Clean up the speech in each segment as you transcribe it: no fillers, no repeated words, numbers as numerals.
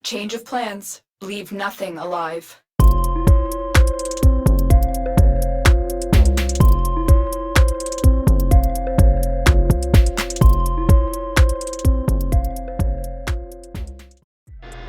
Change of plans. Leave nothing alive.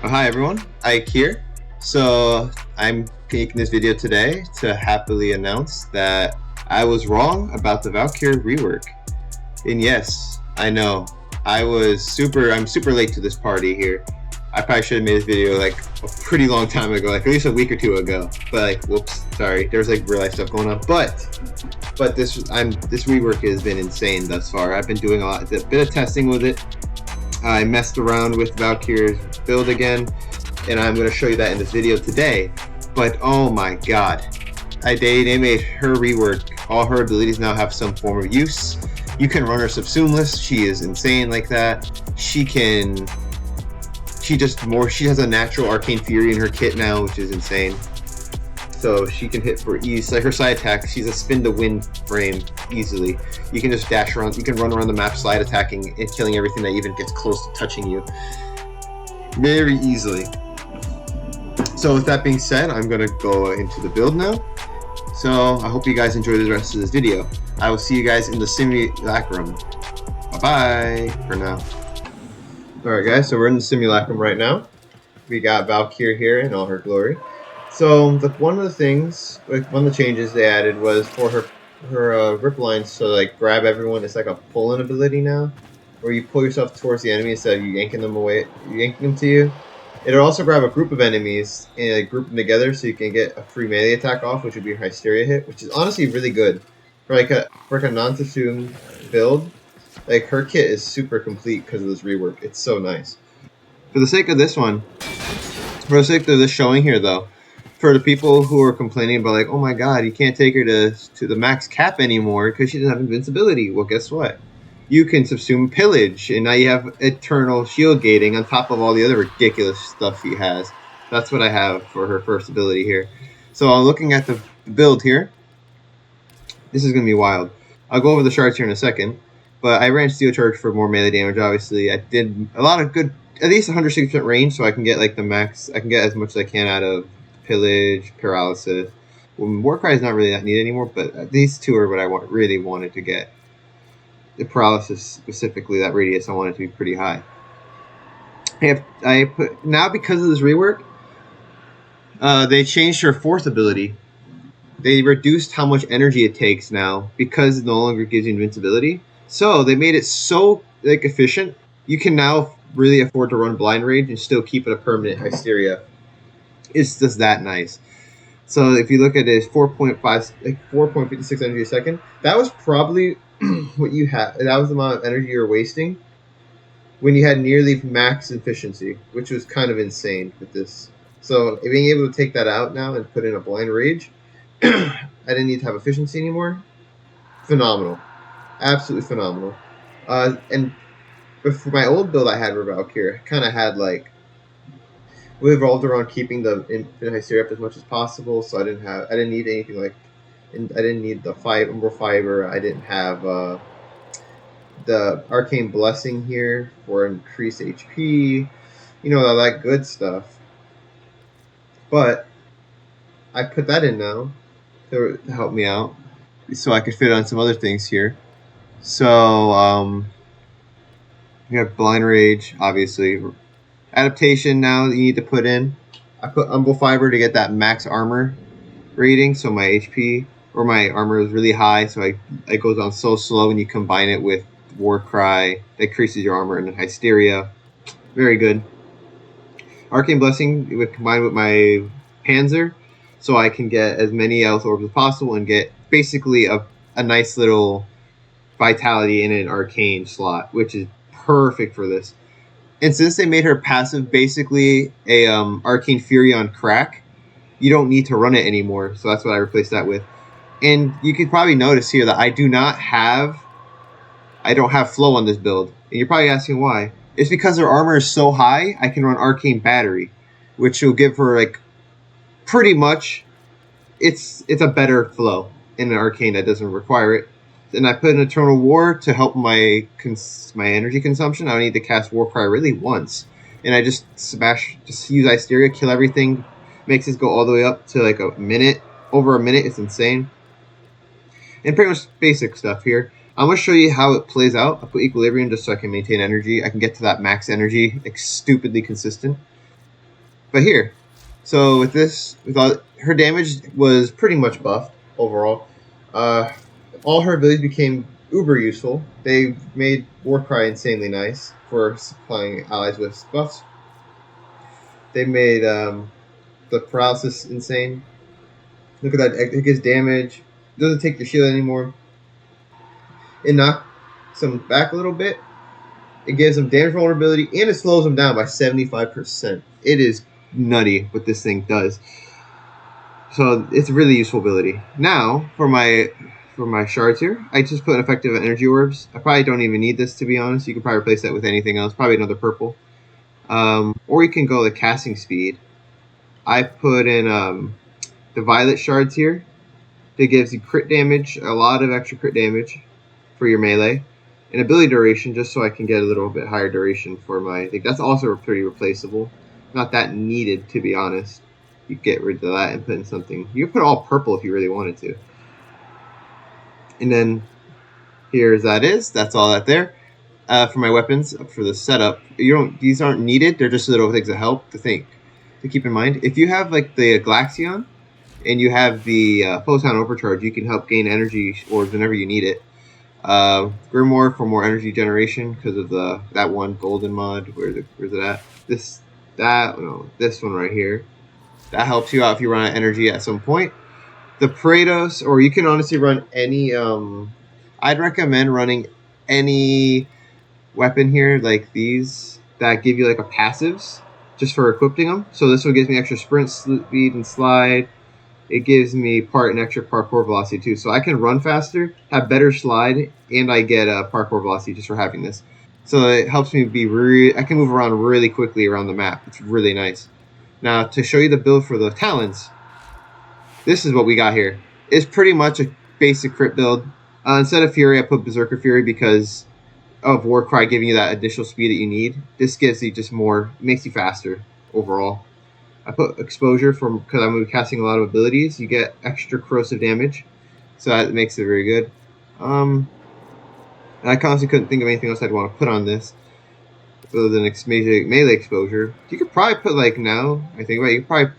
Hi everyone, Ike here. So I'm making this video today to happily announce that I was wrong about the Valkyr rework. And yes, I know, I'm super late to this party here. I probably should have made this video like a pretty long time ago, like at least a week or two ago. But like, whoops, sorry, there's like real life stuff going on. But this rework has been insane thus far. I've been doing a bit of testing with it. I messed around with Valkyr's build again, and I'm going to show you that in this video today. But oh my god, they made her rework. All her abilities now have some form of use. You can run her subsumeless. She is insane like that. She has a natural arcane fury in her kit now, which is insane. So she can hit for ease. Like her side attack, she's a spin to win frame easily. You can just dash around, you can run around the map slide attacking and killing everything that even gets close to touching you very easily. So with that being said, I'm gonna go into the build now. So I hope you guys enjoy the rest of this video. I will see you guys in the simulacrum. Bye bye for now. Alright guys, so we're in the simulacrum right now. We got Valkyr here in all her glory. So one of the changes they added was for her rip lines to like grab everyone. It's like a pull-in ability now, where you pull yourself towards the enemy instead of you yanking them to you. It'll also grab a group of enemies and like, group them together so you can get a free melee attack off, which would be a Hysteria hit, which is honestly really good for like a non-consume build. Like her kit is super complete because of this rework. It's so nice. For the sake of this showing here though, for the people who are complaining about like, oh my god, you can't take her to the max cap anymore because she doesn't have invincibility. Well, guess what? You can subsume pillage, and now you have eternal shield gating on top of all the other ridiculous stuff she has. That's what I have for her first ability here. So looking at the build here, this is going to be wild. I'll go over the shards here in a second, but I ran steel charge for more melee damage, obviously. I did a lot of good, at least 160% range, so I can get like the max, I can get as much as I can out of pillage, paralysis. Warcry is not really that needed anymore, but these two are what I really wanted to get. The paralysis specifically, that radius, I want it to be pretty high. Now because of this rework, they changed her fourth ability. They reduced how much energy it takes now because it no longer gives you invincibility. So they made it so like efficient. You can now really afford to run blind rage and still keep it a permanent Hysteria. It's just that nice. So if you look at it, 4.56 energy a second. That was probably what you had. That was the amount of energy you were wasting when you had nearly max efficiency, which was kind of insane with this. So being able to take that out now and put in a blind rage, I didn't need to have efficiency anymore. Phenomenal, absolutely phenomenal. And for my old build I had for Valkyr, kind of had like. We revolved around keeping the infinite Hysteria up as much as possible, so I didn't need anything like, I didn't need the Umbral Fiber. I didn't have the Arcane Blessing here for increased HP, you know, all that good stuff. But I put that in now to help me out, so I could fit on some other things here. So we have Blind Rage, obviously. Adaptation now that you need to put in. I put Umbral Fiber to get that max armor rating, so my HP or my armor is really high, so it goes on so slow when you combine it with Warcry. That increases your armor, and then Hysteria. Very good. Arcane Blessing combined with my Panzer, so I can get as many health orbs as possible and get basically a nice little vitality in an arcane slot, which is perfect for this. And since they made her passive basically a Arcane Fury on crack, you don't need to run it anymore. So that's what I replaced that with. And you could probably notice here that I don't have flow on this build. And you're probably asking why. It's because her armor is so high, I can run Arcane Battery, which will give her like pretty much, it's a better flow in an Arcane that doesn't require it. And I put an Eternal War to help my energy consumption. I don't need to cast Warcry really once. and I just use Hysteria, kill everything, makes it go all the way up to like a minute, over a minute. It's insane. And pretty much basic stuff here. I'm going to show you how it plays out. I'll put Equilibrium just so I can maintain energy. I can get to that max energy, like stupidly consistent. But here, so with this, her damage was pretty much buffed overall. All her abilities became uber useful. They made Warcry insanely nice for supplying allies with buffs. They made the paralysis insane. Look at that, it gives damage. It doesn't take your shield anymore. It knocks them back a little bit. It gives them damage vulnerability, and it slows them down by 75%. It is nutty what this thing does. So it's a really useful ability. Now, for my shards here, I just put effective energy orbs. I probably don't even need this, to be honest. You can probably replace that with anything else. Probably another purple. Or you can go the casting speed. I put in the violet shards here. That gives you crit damage, a lot of extra crit damage for your melee. And ability duration, just so I can get a little bit higher duration for my... I think that's also pretty replaceable. Not that needed, to be honest. You get rid of that and put in something. You can put all purple if you really wanted to. And then here's that is. That's all that there. For my weapons, for the setup, these aren't needed. They're just little things that help to keep in mind. If you have like the Glaxion and you have the Photon Overcharge, you can help gain energy orbs whenever you need it. Grimoire for more energy generation because of that one golden mod. Where's it at? This one right here. That helps you out if you run out of energy at some point. The Praetos, or you can honestly run any. I'd recommend running any weapon here like these that give you like a passives just for equipping them. So this one gives me extra sprint speed and slide. It gives me extra parkour velocity too. So I can run faster, have better slide, and I get parkour velocity just for having this. So it helps me I can move around really quickly around the map. It's really nice. Now to show you the build for the talents, this is what we got here. It's pretty much a basic crit build. Instead of Fury, I put Berserker Fury because of Warcry giving you that additional speed that you need. This gives you just more, makes you faster overall. I put Exposure because I'm going to be casting a lot of abilities. You get extra corrosive damage, so that makes it very good. I honestly couldn't think of anything else I'd want to put on this other than melee exposure. You could probably put I think about it,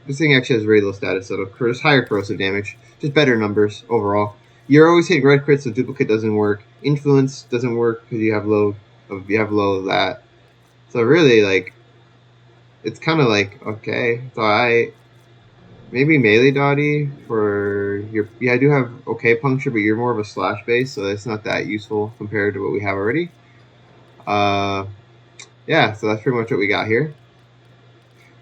this thing actually has very low status, so it's higher corrosive damage, just better numbers overall. You're always hitting red crits, so duplicate doesn't work. Influence doesn't work because you have low of that. So really, it's kind of okay. So maybe melee Dottie for your... Yeah, I do have okay puncture, but you're more of a slash base, so it's not that useful compared to what we have already. Yeah, so that's pretty much what we got here.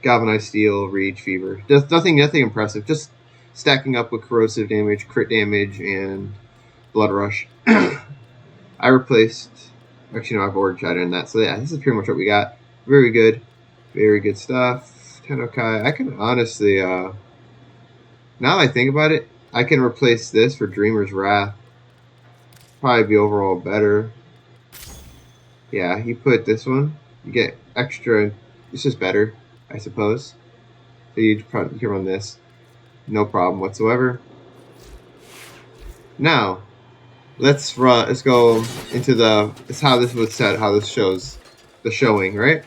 Galvanized Steel, Reach, Fever. Just nothing impressive. Just stacking up with corrosive damage, crit damage, and Blood Rush. I replaced... Actually, no, I've already tried in that. So yeah, this is pretty much what we got. Very good. Very good stuff. Tennokai. I can honestly... now that I think about it, I can replace this for Dreamer's Wrath. Probably be overall better. Yeah, you put this one. You get extra... It's just better, I suppose. So you can run this. No problem whatsoever. Now, let's go into it's how this was set, how this shows the showing, right?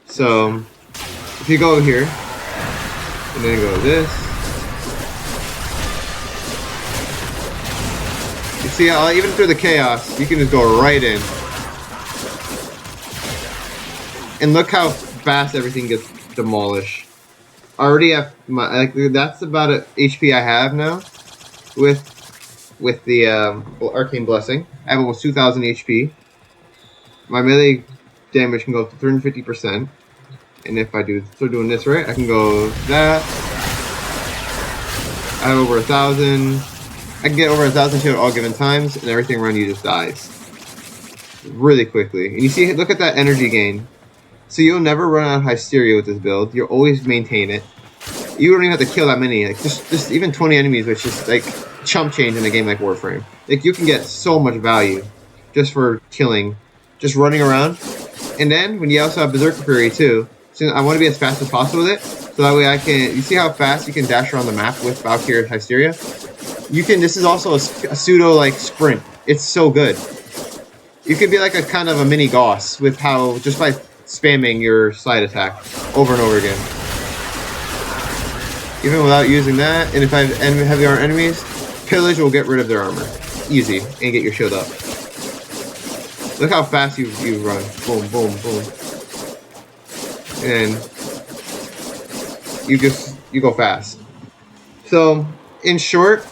So, if you go here, and then go this, you see how even through the chaos, you can just go right in. And look how fast everything gets demolished. I already have that's about an HP I have now with the Arcane Blessing. I have almost 2,000 HP. My melee damage can go up to 350%. And if I start doing this right, I can go that. I have over 1,000. I can get over 1,000 shield at all given times, and everything around you just dies really quickly. And you see, look at that energy gain. So you'll never run out of Hysteria with this build. You'll always maintain it. You don't even have to kill that many. Just even 20 enemies, which is chump change in a game like Warframe. You can get so much value just for killing, just running around And then when you also have Berserker Fury too, so I want to be as fast as possible with it, so that way I can. You see how fast you can dash around the map with Valkyr and Hysteria? You can. This is also a pseudo like sprint. It's so good. You could be like a kind of a mini Gauss with how just by spamming your slide attack over and over again. Even without using that, and if I have heavy armor enemies, Pillage will get rid of their armor. Easy, and get your shield up. Look how fast you run. Boom, boom, boom. And you go fast. So, in short,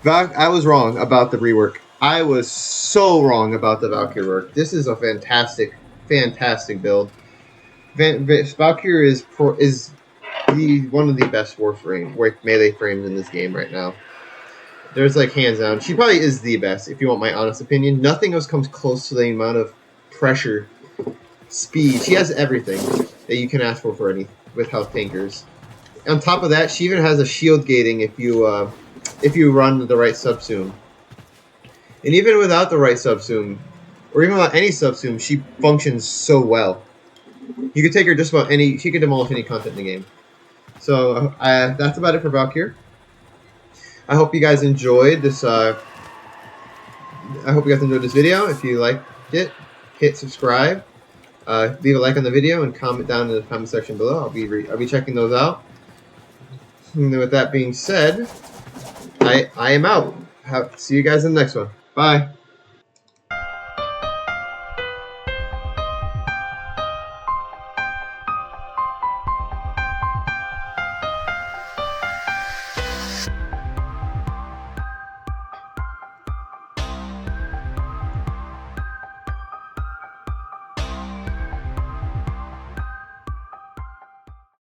I was wrong about the rework. I was so wrong about the Valkyr work. This is a fantastic, fantastic build. Valkyr is one of the best melee frames in this game right now. There's like hands down. She probably is the best, if you want my honest opinion. Nothing else comes close to the amount of pressure, speed. She has everything that you can ask for with health tankers. On top of that, she even has a shield gating if you run the right subsume. And even without the right subsume, or even without any subsume, she functions so well. You could take her just about any. She could demolish any content in the game. So that's about it for Valkyr. I hope you guys enjoyed this. I hope you guys enjoyed this video. If you liked it, hit subscribe. Leave a like on the video and comment down in the comment section below. I'll be checking those out. And with that being said, I am out. See you guys in the next one. Bye.